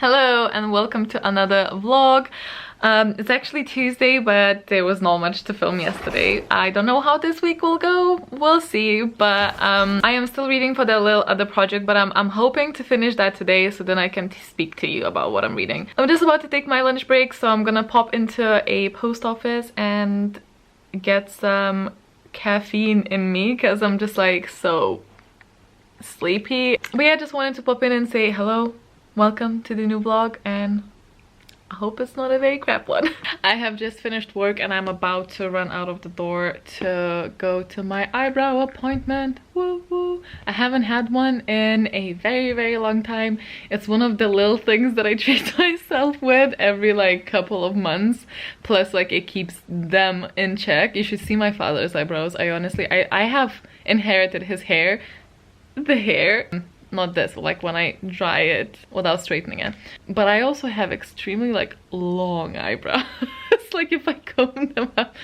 Hello and welcome to another vlog. It's actually Tuesday, but there was not much to film yesterday. I don't know how this week will go, we'll see, but I am still reading for the little other project, but I'm hoping to finish that today so then I can speak to you about what I'm reading. I'm just about to take my lunch break, so I'm gonna pop into a post office and get some caffeine in me because I'm just like so sleepy. But yeah, I just wanted to pop in and say hello. Welcome to the new vlog, and I hope it's not a very crap one. I have just finished work and I'm about to run out of the door to go to my eyebrow appointment. Woo woo. I haven't had one in a very long time. It's one of the little things that I treat myself with every like couple of months. Plus like it keeps them in check. You should see my father's eyebrows. I have inherited his hair. The hair. Not this, like when I dry it without straightening it. But I also have extremely like long eyebrows. It's like if I comb them up.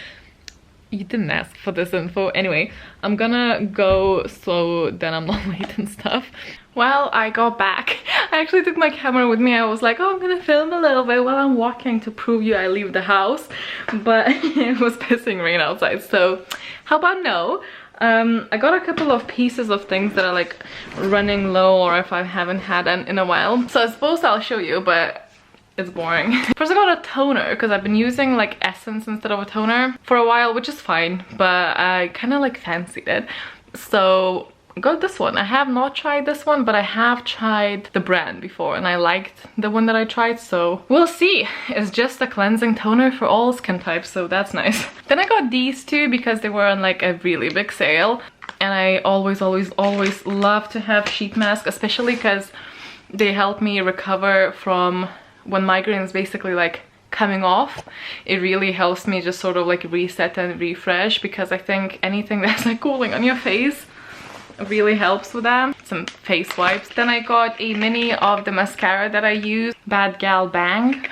You didn't ask for this info. Anyway, I'm gonna go so then I'm not late and stuff. Well, I got back. I actually took my camera with me. I was like, oh, I'm gonna film a little bit while I'm walking to prove you I leave the house. But it was pissing rain outside, so how about no? I got a couple of pieces of things that are like running low, or if I haven't had them in a while. So I suppose I'll show you, but it's boring. First I got a toner because I've been using like essence instead of a toner for a while, which is fine, but I kind of like fancied it. So I got this one. I have not tried this one, but I have tried the brand before and I liked the one that I tried, so we'll see. It's just a cleansing toner for all skin types, so that's nice. Then I got these two because they were on like a really big sale, and I always love to have sheet mask, especially because they help me recover from when migraine is basically like coming off. It really helps me just sort of like reset and refresh, because I think anything that's like cooling on your face really helps with that. Some face wipes. Then I got a mini of the mascara that I use, Bad Gal Bang,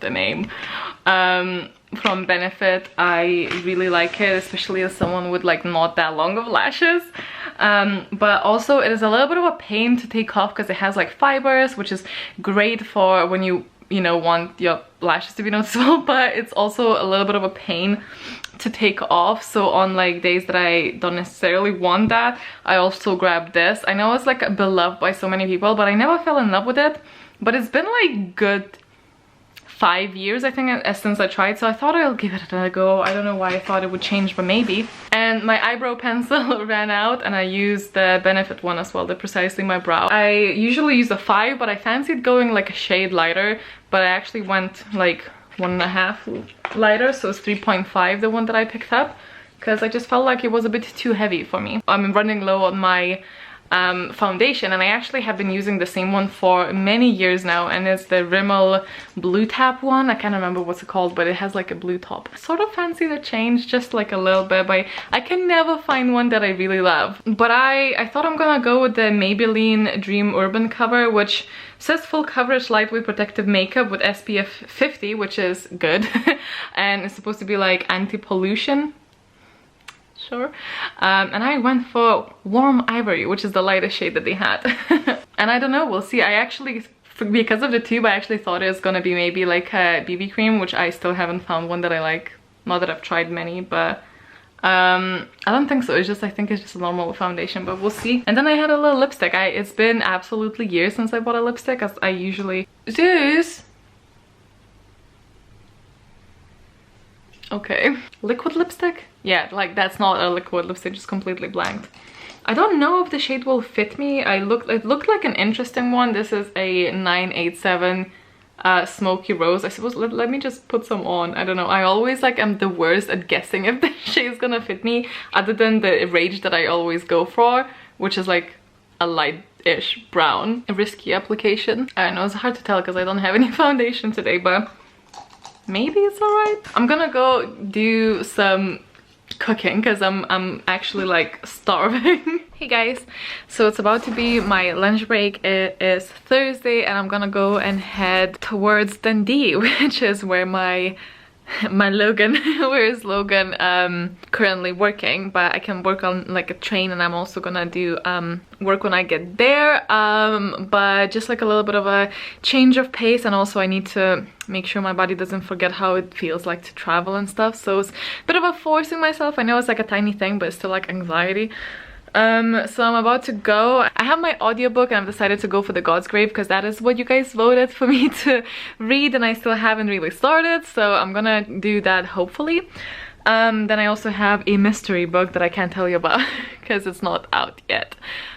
the name, from Benefit. I really like it, especially as someone with like not that long of lashes. But also it is a little bit of a pain to take off because it has like fibers, which is great for when you know, want your lashes to be noticeable, but it's also a little bit of a pain to take off. So on like days that I don't necessarily want that, I also grab this. I know it's like beloved by so many people, but I never fell in love with it. But it's been like good 5 years, I think, since I tried, so I thought I'll give it a go. I don't know why I thought it would change, but maybe. And my eyebrow pencil ran out, and I used the Benefit one as well, the Precisely My Brow. I usually use a 5, but I fancied going like a shade lighter, but I actually went like 1.5 lighter, so it's 3.5, the one that I picked up, because I just felt like it was a bit too heavy for me. I'm running low on my foundation, and I actually have been using the same one for many years now, and it's the Rimmel Blue Tap one. I can't remember what's it called, but it has like a blue top. I sort of fancy the change just like a little bit, but I can never find one that I really love. But I thought I'm gonna go with the Maybelline Dream Urban Cover, which says full coverage lightweight protective makeup with SPF 50, which is good. And it's supposed to be like anti-pollution. Sure. And I went for Warm Ivory, which is the lightest shade that they had. And I don't know, we'll see. I actually, because of the tube, I actually thought it was gonna be maybe like a BB cream, which I still haven't found one that I like. Not that I've tried many, but I don't think so. It's just, I think it's just a normal foundation, but we'll see. And then I had a little lipstick. It's been absolutely years since I bought a lipstick, as I usually... Zeus! Okay. Liquid lipstick? Yeah, like that's not a liquid lipstick, just completely blanked. I don't know if the shade will fit me. It looked like an interesting one. This is a 987 Smoky Rose. I suppose let me just put some on. I don't know. I always like am the worst at guessing if the shade's gonna fit me, other than the range that I always go for, which is like a light-ish brown. A risky application. I know it's hard to tell because I don't have any foundation today, but maybe it's alright. I'm gonna go do some cooking because I'm actually like starving. Hey guys, so it's about to be my lunch break. It is Thursday and I'm gonna go and head towards Dundee, which is where my my Logan. Where is Logan currently working, but I can work on like a train, and I'm also gonna do work when I get there, but just like a little bit of a change of pace, and also I need to make sure my body doesn't forget how it feels like to travel and stuff. So it's a bit of a forcing myself. I know it's like a tiny thing, but it's still like anxiety. So I'm about to go. I have my audiobook and I've decided to go for The God's Grave because that is what you guys voted for me to read, and I still haven't really started, so I'm gonna do that hopefully. Then I also have a mystery book that I can't tell you about because it's not out yet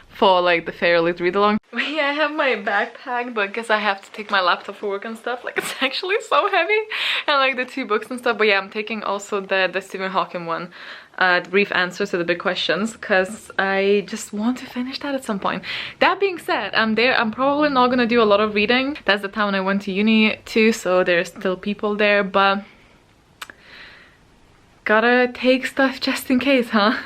for like the Fairly read along. Yeah, I have my backpack, but because I have to take my laptop for work and stuff, like it's actually so heavy, and like the 2 books and stuff. But yeah, I'm taking also the Stephen Hawking one, brief answers to the big questions, because I just want to finish that at some point. That being said, I'm probably not gonna do a lot of reading. That's the town I went to uni to, so there's still people there, but gotta take stuff just in case, huh?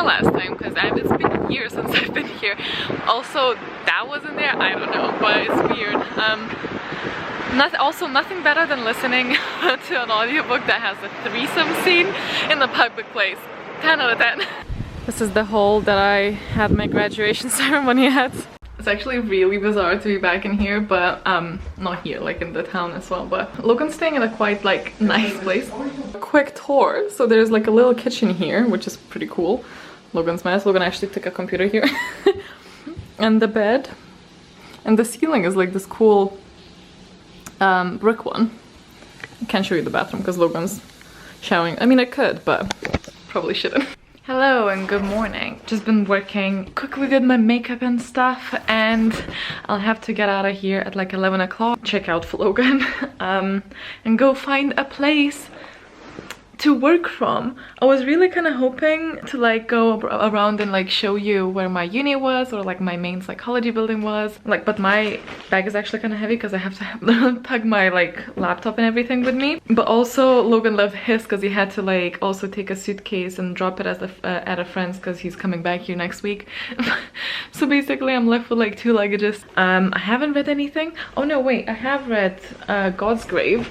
Last time, because it's been years since I've been here. Also, that wasn't there, I don't know, but it's weird. Also nothing better than listening to an audiobook that has a threesome scene in the public place. 10 out of 10. This is the hall that I had my graduation ceremony at. It's actually really bizarre to be back in here, but not here, like in the town as well. But Logan's staying in a quite like nice place. Quick tour. So there's like a little kitchen here, which is pretty cool. Logan's mess. Logan actually took a computer here. And the bed. And the ceiling is like this cool brick one. I can't show you the bathroom because Logan's showering. I mean, I could, but probably shouldn't. Hello and good morning. Just been working, quickly did my makeup and stuff, and I'll have to get out of here at like 11 o'clock, check out for Logan, and go find a place to work from. I was really kind of hoping to like go around and like show you where my uni was, or like my main psychology building was, like, but my bag is actually kind of heavy because I have to tug my like laptop and everything with me. But also Logan left his because he had to like also take a suitcase and drop it as at a friend's because he's coming back here next week. So basically I'm left with like 2 luggages. I haven't read anything. Oh no, wait, I have read God's Grave.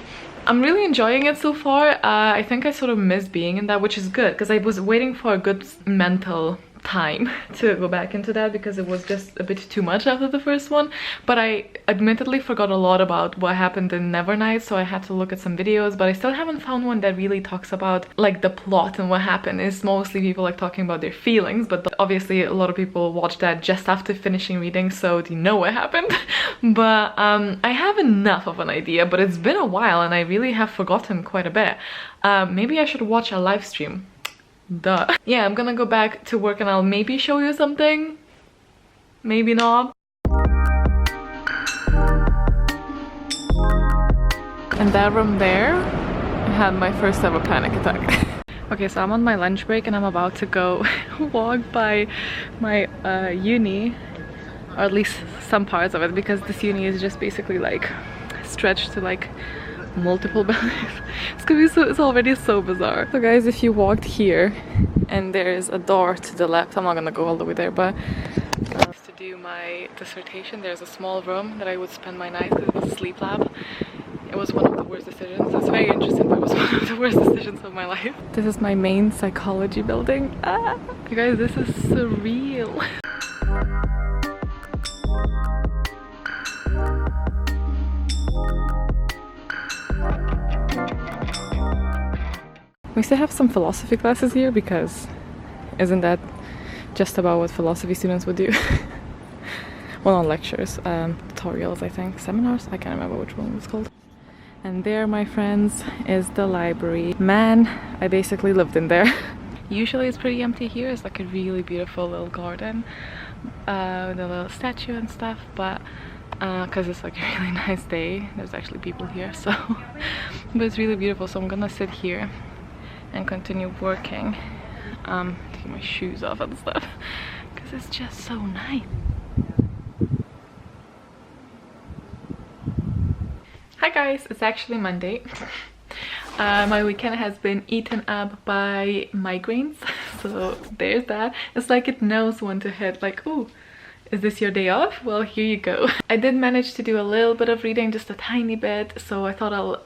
I'm really enjoying it so far. I think I sort of miss being in that, which is good because I was waiting for a good mental time to go back into that because it was just a bit too much after the first one. But I admittedly forgot a lot about what happened in Nevernight, so I had to look at some videos, but I still haven't found one that really talks about like the plot and what happened. It's mostly people like talking about their feelings, but obviously a lot of people watch that just after finishing reading, so they know what happened. But I have enough of an idea, but it's been a while and I really have forgotten quite a bit. Maybe I should watch a live stream. Duh. Yeah, I'm gonna go back to work and I'll maybe show you something. Maybe not. And that room there, I had my first ever panic attack. Okay, so I'm on my lunch break and I'm about to go walk by my uni, or at least some parts of it, because this uni is just basically like stretched to like multiple buildings. It's gonna be so, it's already so bizarre. So guys, if you walked here and there's a door to the left, I'm not gonna go all the way there, but to do my dissertation, there's a small room that I would spend my nights. It was a sleep lab. It was one of the worst decisions. It's very interesting, but it was one of the worst decisions of my life. This is my main psychology building. Ah, you guys, this is surreal. We still have some philosophy classes here because isn't that just about what philosophy students would do? Well, not lectures, tutorials, I think, seminars, I can't remember which one it was called. And there, my friends, is the library. Man, I basically lived in there. Usually it's pretty empty here. It's like a really beautiful little garden with a little statue and stuff, but because it's like a really nice day. There's actually people here, so but it's really beautiful. So I'm gonna sit here and continue working. Take my shoes off and stuff because it's just so nice. Hi guys, it's actually Monday. My weekend has been eaten up by migraines, so there's that. It's like it knows when to hit, like, oh, is this your day off? Well, here you go. I did manage to do a little bit of reading, just a tiny bit, so I thought I'll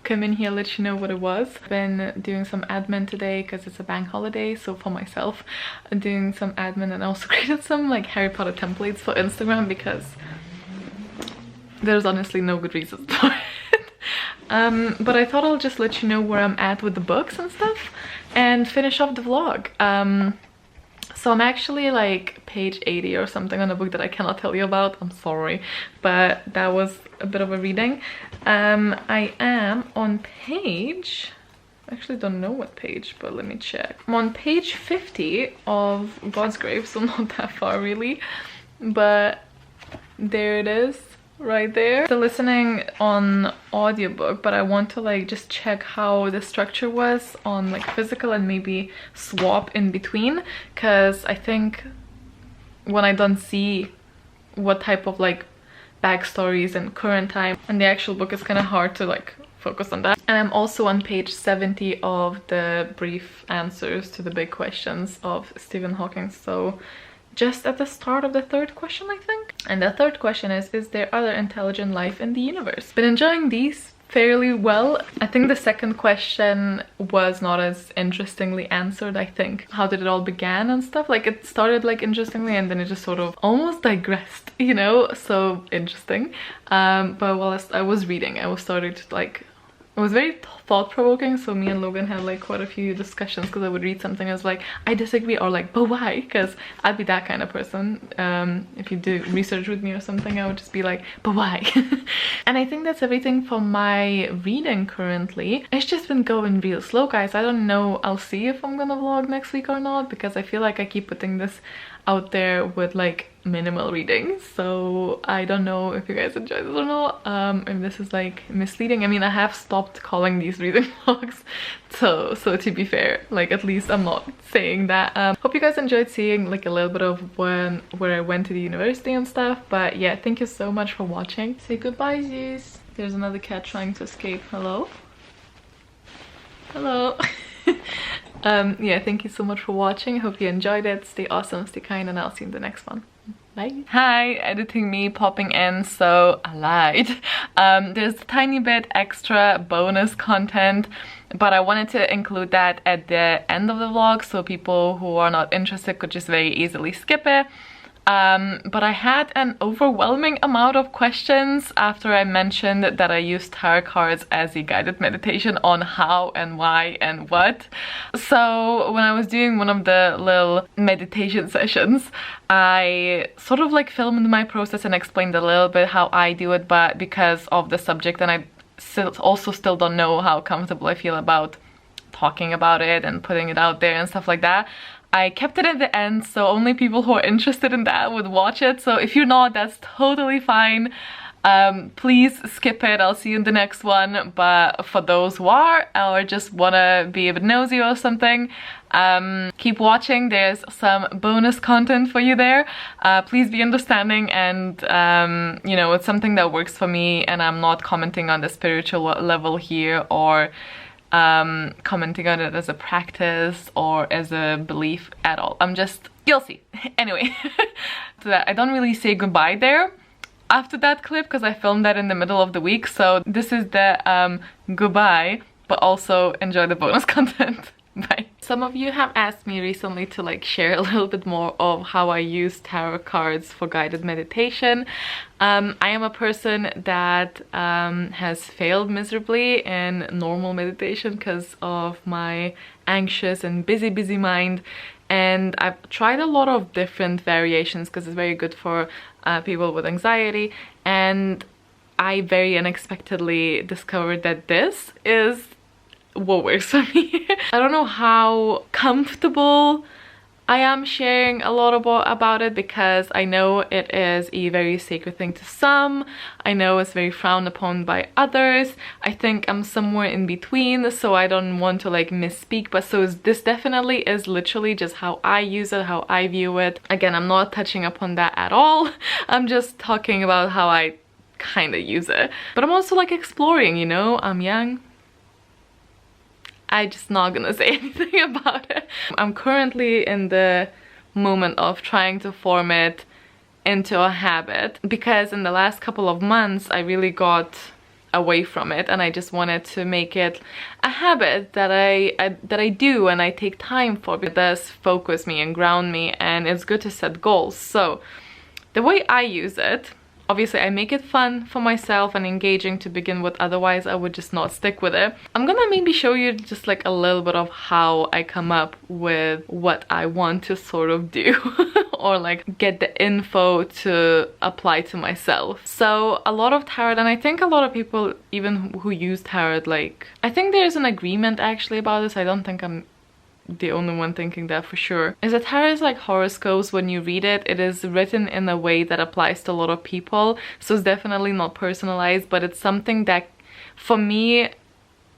come in here, let you know what it was. I've been doing some admin today because it's a bank holiday, so for myself, I'm doing some admin and also created some like Harry Potter templates for Instagram because there's honestly no good reasons for it. But I thought I'll just let you know where I'm at with the books and stuff and finish off the vlog. So I'm actually like page 80 or something on a book that I cannot tell you about. I'm sorry, but that was a bit of a reading. I am on page, I actually don't know what page, but let me check. I'm on page 50 of God's Grave, so not that far really, but there it is. Right there. Still listening on audiobook, but I want to like just check how the structure was on like physical and maybe swap in between, because I think when I don't see what type of like backstories and current time and the actual book, is kind of hard to like focus on that. And I'm also on page 70 of the brief answers to the big questions of Stephen Hawking, so just at the start of the third question, I think. And the third question is there other intelligent life in the universe? Been enjoying these fairly well. I think the second question was not as interestingly answered, I think. How did it all begin and stuff? Like it started like interestingly and then it just sort of almost digressed, you know? So interesting. But while I was reading, I was starting to like, it was very thought-provoking, so me and Logan had like quite a few discussions because I would read something and I was like, I disagree, or like, but why? Because I'd be that kind of person. If you do research with me or something, I would just be like, but why? And I think that's everything for my reading currently. It's just been going real slow, guys. I don't know, I'll see if I'm gonna vlog next week or not, because I feel like I keep putting this out there with like minimal reading, so I don't know if you guys enjoy this or not, if this is like misleading. I mean, I have stopped calling these reading vlogs, so to be fair, like at least I'm not saying that. Hope you guys enjoyed seeing like a little bit of where I went to the university and stuff, but yeah, thank you so much for watching. Say goodbye, Zeus. There's another cat trying to escape. Hello? Hello. Yeah, thank you so much for watching. I hope you enjoyed it. Stay awesome, stay kind, and I'll see you in the next one. Bye. Hi, editing me popping in, so I lied. There's a tiny bit extra bonus content, but I wanted to include that at the end of the vlog so people who are not interested could just very easily skip it. But I had an overwhelming amount of questions after I mentioned that I used tarot cards as a guided meditation on how and why and what. So when I was doing one of the little meditation sessions, I sort of like filmed my process and explained a little bit how I do it, but because of the subject and I still don't know how comfortable I feel about talking about it and putting it out there and stuff like that, I kept it at the end, so only people who are interested in that would watch it. So if you're not, that's totally fine. Please skip it. I'll see you in the next one. But for those who are or just wanna be a bit nosy or something, keep watching. There's some bonus content for you there. Please be understanding, and you know, it's something that works for me, and I'm not commenting on the spiritual level here or commenting on it as a practice or as a belief at all. I'm just, you'll see. Anyway, so that I don't really say goodbye there after that clip because I filmed that in the middle of the week. So this is the goodbye, but also enjoy the bonus content. Bye. Some of you have asked me recently to like share a little bit more of how I use tarot cards for guided meditation. I am a person that has failed miserably in normal meditation because of my anxious and busy mind, and I've tried a lot of different variations because it's very good for people with anxiety, and I very unexpectedly discovered that this is what works for me. I don't know how comfortable I am sharing a lot about it because I know it is a very sacred thing to some. I know it's very frowned upon by others. I think I'm somewhere in between, so I don't want to like misspeak, but so this definitely is literally just how I use it, how I view it. Again, I'm not touching upon that at all. I'm just talking about how I kind of use it. But I'm also like exploring, you know, I'm young. I'm just not gonna say anything about it. I'm currently in the moment of trying to form it into a habit, because in the last couple of months I really got away from it, and I just wanted to make it a habit that I do and I take time for. It does focus me and ground me, and it's good to set goals. So the way I use it, obviously I make it fun for myself and engaging to begin with, otherwise I would just not stick with it. I'm gonna maybe show you just like a little bit of how I come up with what I want to sort of do or like get the info to apply to myself. So a lot of tarot, and I think a lot of people even who use tarot, like, I think there's an agreement actually about this. I don't think I'm the only one thinking that for sure, is that tarot is like horoscopes. When you read it, it is written in a way that applies to a lot of people, so it's definitely not personalized, but it's something that, for me,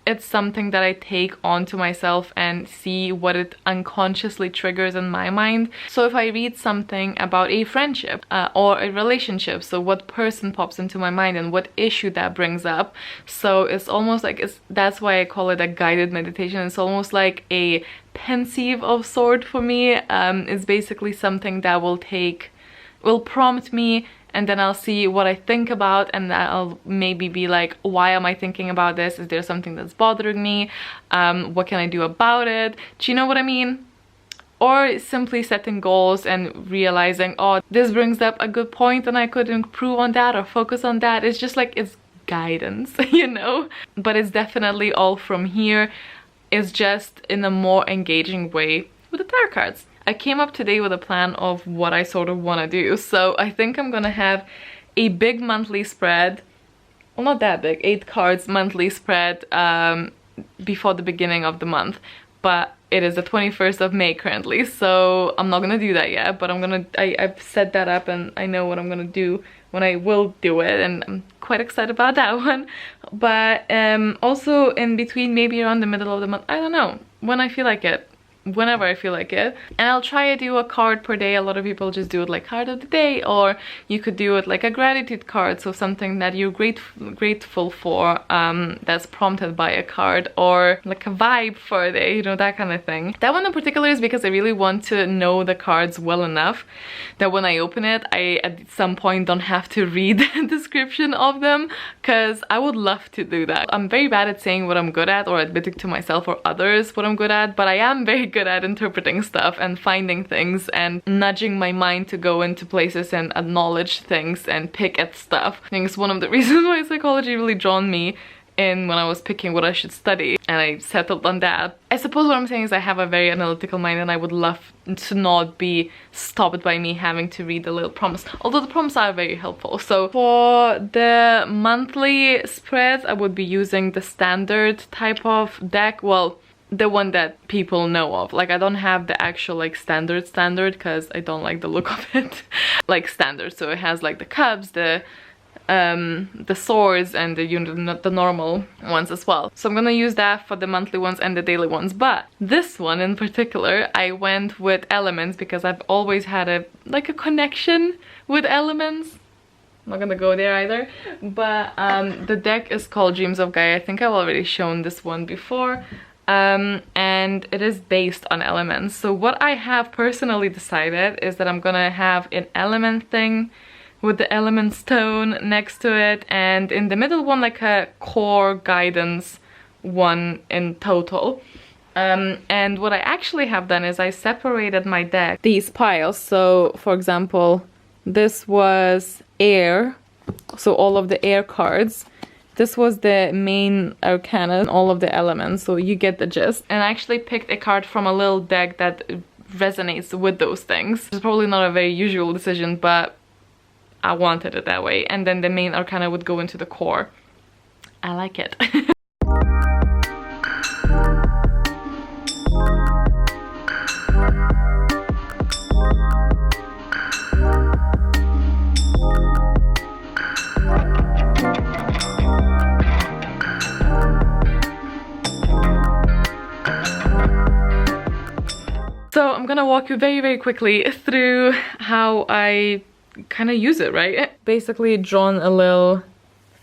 it's something that I take onto myself and see what it unconsciously triggers in my mind. So if I read something about a friendship or a relationship, so what person pops into my mind and what issue that brings up. So it's almost like, that's why I call it a guided meditation. It's almost like a pensieve of sort for me. It's basically something that will prompt me, and then I'll see what I think about, and I'll maybe be like, why am I thinking about this? Is there something that's bothering me? What can I do about it? Do you know what I mean? Or simply setting goals and realizing, oh, this brings up a good point and I could improve on that or focus on that. It's just like, it's guidance, you know? But it's definitely all from here. It's just in a more engaging way with the tarot cards. I came up today with a plan of what I sort of want to do. So I think I'm gonna have a big monthly spread. Well, not that big, 8 cards monthly spread before the beginning of the month. But it is the 21st of May currently, so I'm not gonna do that yet, but I've set that up and I know what I'm gonna do when I will do it, and I'm quite excited about that one. But also in between, maybe around the middle of the month, I don't know, when I feel like it. Whenever I feel like it, and I'll try to do a card per day. A lot of people just do it like card of the day, or you could do it like a gratitude card, so something that you're grateful for, that's prompted by a card, or like a vibe for a day, you know, that kind of thing. That one in particular is because I really want to know the cards well enough that when I open it, I at some point don't have to read the description of them, because I would love to do that. I'm very bad at saying what I'm good at, or admitting to myself or others what I'm good at, but I am very good at interpreting stuff and finding things and nudging my mind to go into places and acknowledge things and pick at stuff. I think it's one of the reasons why psychology really drawn me in when I was picking what I should study, and I settled on that. I suppose what I'm saying is I have a very analytical mind, and I would love to not be stopped by me having to read the little prompts, although the prompts are very helpful. So for the monthly spreads, I would be using the standard type of deck. Well, the one that people know of. Like, I don't have the actual like standard because I don't like the look of it. Like standard, so it has like the cups, the swords, and the normal ones as well. So I'm gonna use that for the monthly ones and the daily ones. But this one in particular, I went with elements because I've always had a connection with elements. I'm not gonna go there either. But the deck is called Dreams of Gaia. I think I've already shown this one before. And it is based on elements. So what I have personally decided is that I'm gonna have an element thing with the element stone next to it, and in the middle one like a core guidance one in total. And what I actually have done is I separated my deck, these piles. So for example, this was air, so all of the air cards. This was the main arcana, all of the elements, so you get the gist. And I actually picked a card from a little deck that resonates with those things. It's probably not a very usual decision, but I wanted it that way. And then the main arcana would go into the core. I like it. gonna walk you very quickly through how I kind of use it, right? Basically drawn a little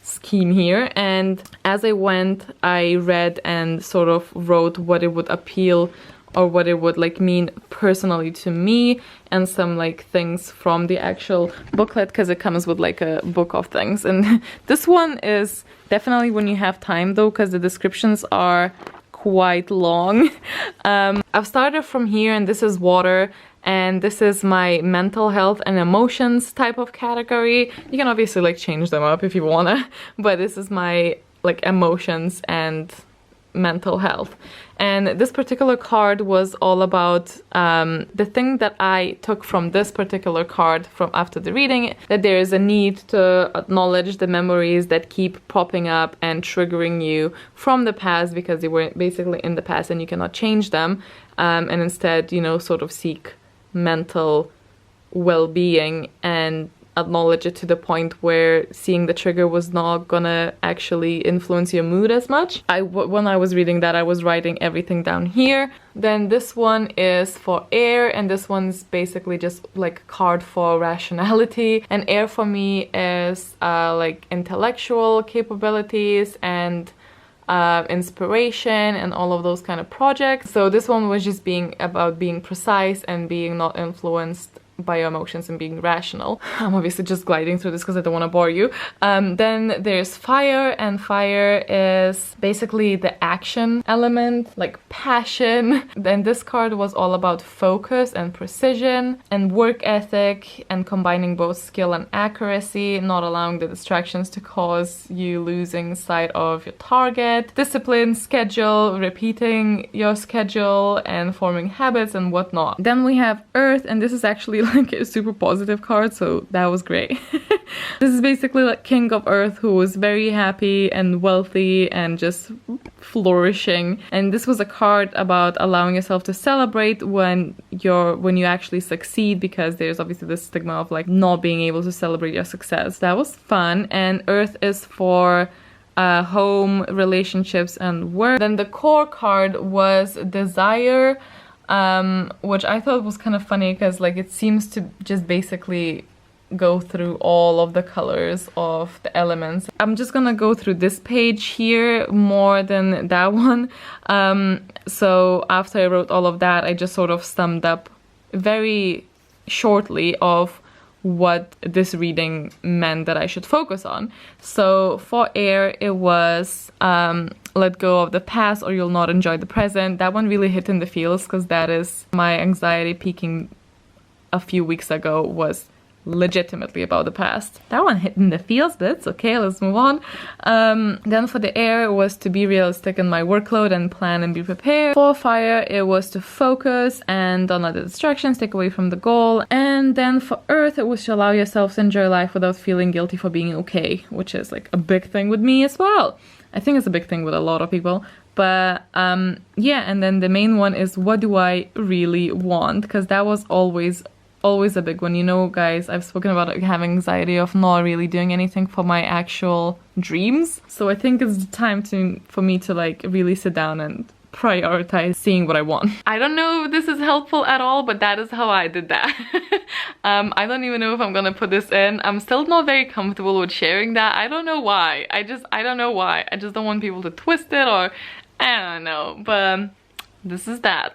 scheme here, and as I went I read and sort of wrote what it would appeal or what it would like mean personally to me, and some like things from the actual booklet, because it comes with like a book of things. And this one is definitely when you have time though, because the descriptions are quite long. I've started from here, and this is water, and this is my mental health and emotions type of category. You can obviously like change them up if you wanna, but this is my like emotions and mental health. And this particular card was all about the thing that I took from this particular card from after the reading, that there is a need to acknowledge the memories that keep popping up and triggering you from the past, because they were basically in the past and you cannot change them, and instead, you know, sort of seek mental well-being and acknowledge it to the point where seeing the trigger was not gonna actually influence your mood as much. When I was reading that, I was writing everything down here. Then this one is for air, and this one's basically just like a card for rationality. And air for me is like intellectual capabilities and inspiration and all of those kind of projects. So this one was just about being precise and being not influenced by your emotions and being rational. I'm obviously just gliding through this because I don't want to bore you. Then there's fire, and fire is basically the action element, like passion. Then this card was all about focus and precision and work ethic, and combining both skill and accuracy, not allowing the distractions to cause you losing sight of your target. Discipline, schedule, repeating your schedule and forming habits and whatnot. Then we have earth, and this is actually like a super positive card, so that was great. This is basically like King of Earth, who was very happy and wealthy and just flourishing. And this was a card about allowing yourself to celebrate when you actually succeed, because there's obviously this stigma of like not being able to celebrate your success. That was fun. And earth is for home, relationships, and work. Then the core card was desire, which I thought was kind of funny because like it seems to just basically go through all of the colors of the elements. I'm just gonna go through this page here more than that one. So after I wrote all of that, I just sort of summed up very shortly of what this reading meant that I should focus on. So for air, it was let go of the past or you'll not enjoy the present. That one really hit in the feels, because that is my anxiety peaking a few weeks ago was legitimately about the past. That one hit in the feels, but it's okay, let's move on. Then for the air, it was to be realistic in my workload and plan and be prepared. For fire, it was to focus and don't let the distractions take away from the goal. And then for earth, it was to allow yourself to enjoy life without feeling guilty for being okay, which is like a big thing with me as well. I think it's a big thing with a lot of people. But yeah, and then the main one is what do I really want? Because that was always a big one. You know, guys, I've spoken about like, having anxiety of not really doing anything for my actual dreams. So I think it's the time for me to like really sit down and prioritize seeing what I want. I don't know if this is helpful at all, but that is how I did that. I don't even know if I'm gonna put this in. I'm still not very comfortable with sharing that. I don't know why. I don't know why. I just don't want people to twist it, or I don't know, but this is that.